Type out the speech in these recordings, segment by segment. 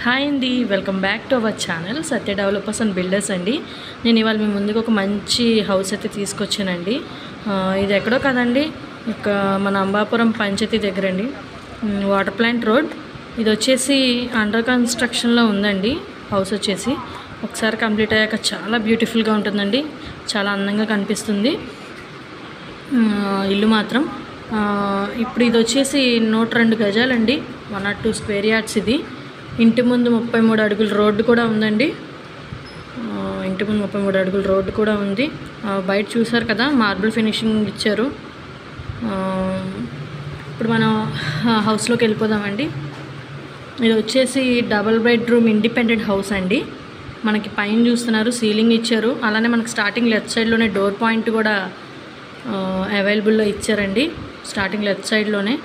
Hi అండి, welcome back to our channel Satya developers and builders అండి. నేను ఇవాళ మీ ముందుకు ఒక మంచి హౌస్ అయితే తీసుకొచ్చానండి. ఇది ఎక్కడో కదండి, ఇక మన అంబాపురం పంచాయతీ దగ్గర అండి, వాటర్ ప్లాంట్ రోడ్. ఇది వచ్చేసి అండర్ కన్స్ట్రక్షన్లో ఉందండి. హౌస్ వచ్చేసి ఒకసారి కంప్లీట్ అయ్యాక చాలా బ్యూటిఫుల్గా ఉంటుందండి, చాలా అందంగా కనిపిస్తుంది ఇల్లు మాత్రం. ఇప్పుడు ఇది వచ్చేసి 102 గజాలండి, 102 స్క్వేర్ యార్డ్స్. ఇది ఇంటి ముందు 33 అడుగుల రోడ్డు కూడా ఉందండి. ఇంటి ముందు 33 అడుగుల రోడ్డు కూడా ఉంది. బయట చూసారు కదా, మార్బుల్ ఫినిషింగ్ ఇచ్చారు. ఇప్పుడు మనం హౌస్లోకి వెళ్ళిపోదామండి. ఇది వచ్చేసి డబుల్ బెడ్రూమ్ ఇండిపెండెంట్ హౌస్ అండి. మనకి పైన చూస్తున్నారు సీలింగ్ ఇచ్చారు, అలానే మనకి స్టార్టింగ్ లెఫ్ట్ సైడ్లోనే డోర్ పాయింట్ కూడా అవైలబుల్లో ఇచ్చారండి. స్టార్టింగ్ లెఫ్ట్ సైడ్లోనే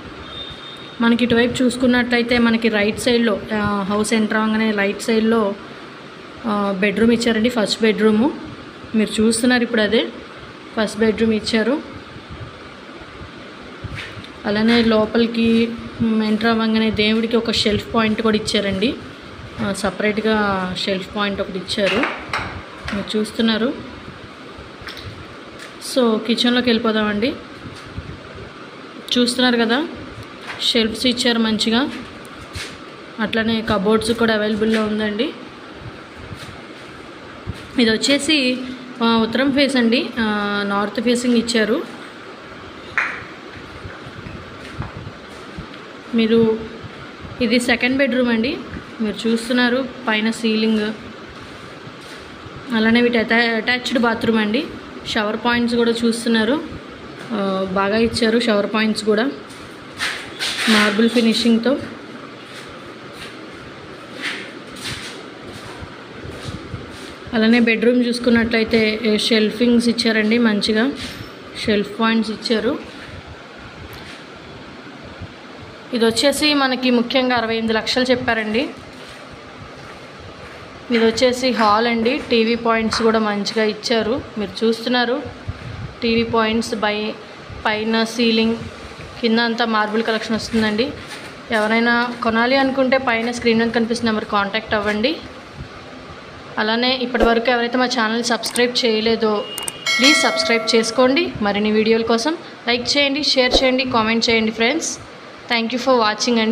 మనకి ఇటువైపు చూసుకున్నట్లయితే మనకి రైట్ సైడ్లో హౌస్ ఎంటర్ అవ్వగానే రైట్ సైడ్లో బెడ్రూమ్ ఇచ్చారండి. ఫస్ట్ బెడ్రూము మీరు చూస్తున్నారు, ఇప్పుడు అదే ఫస్ట్ బెడ్రూమ్ ఇచ్చారు. అలానే లోపలికి ఎంటర్ అవ్వగానే దేవుడికి ఒక షెల్ఫ్ పాయింట్ కూడా ఇచ్చారండి. సపరేట్గా షెల్ఫ్ పాయింట్ ఒకటి ఇచ్చారు, మీరు చూస్తున్నారు. సో కిచెన్లోకి వెళ్ళిపోదామండి. చూస్తున్నారు కదా, షెల్ఫ్స్ ఇచ్చారు మంచిగా, అట్లనే కబోర్డ్స్ కూడా అవైలబుల్లో ఉందండి. ఇది వచ్చేసి ఉత్తరం ఫేస్ అండి, నార్త్ ఫేసింగ్ ఇచ్చారు. మీరు ఇది సెకండ్ బెడ్రూమ్ అండి, మీరు చూస్తున్నారు. పైన సీలింగ్, అలానే వీటి అటాచ్డ్ బాత్రూమ్ అండి. షవర్ పాయింట్స్ కూడా చూస్తున్నారు, బాగా ఇచ్చారు షవర్ పాయింట్స్ కూడా మార్బుల్ ఫినిషింగ్తో. అలానే బెడ్రూమ్ చూసుకున్నట్లయితే షెల్ఫింగ్స్ ఇచ్చారండి, మంచిగా షెల్ఫ్ పాయింట్స్ ఇచ్చారు. ఇది వచ్చేసి మనకి ముఖ్యంగా 68 లక్షలు చెప్పారండి. ఇది వచ్చేసి హాల్ అండి, టీవీ పాయింట్స్ కూడా మంచిగా ఇచ్చారు, మీరు చూస్తున్నారు. టీవీ పాయింట్స్ పైన సీలింగ్, కింద అంతా మార్బుల్ కలెక్షన్ వస్తుందండి. ఎవరైనా కొనాలి అనుకుంటే పైన స్క్రీన్ మీద కనిపిస్తున్న నెంబర్ కాంటాక్ట్ అవ్వండి. అలానే ఇప్పటివరకు ఎవరైతే మా ఛానల్ సబ్స్క్రైబ్ చేయలేదో ప్లీజ్ సబ్స్క్రైబ్ చేసుకోండి. మరిన్ని వీడియోల కోసం లైక్ చేయండి, షేర్ చేయండి, కామెంట్ చేయండి friends. Thank you for watching అండి.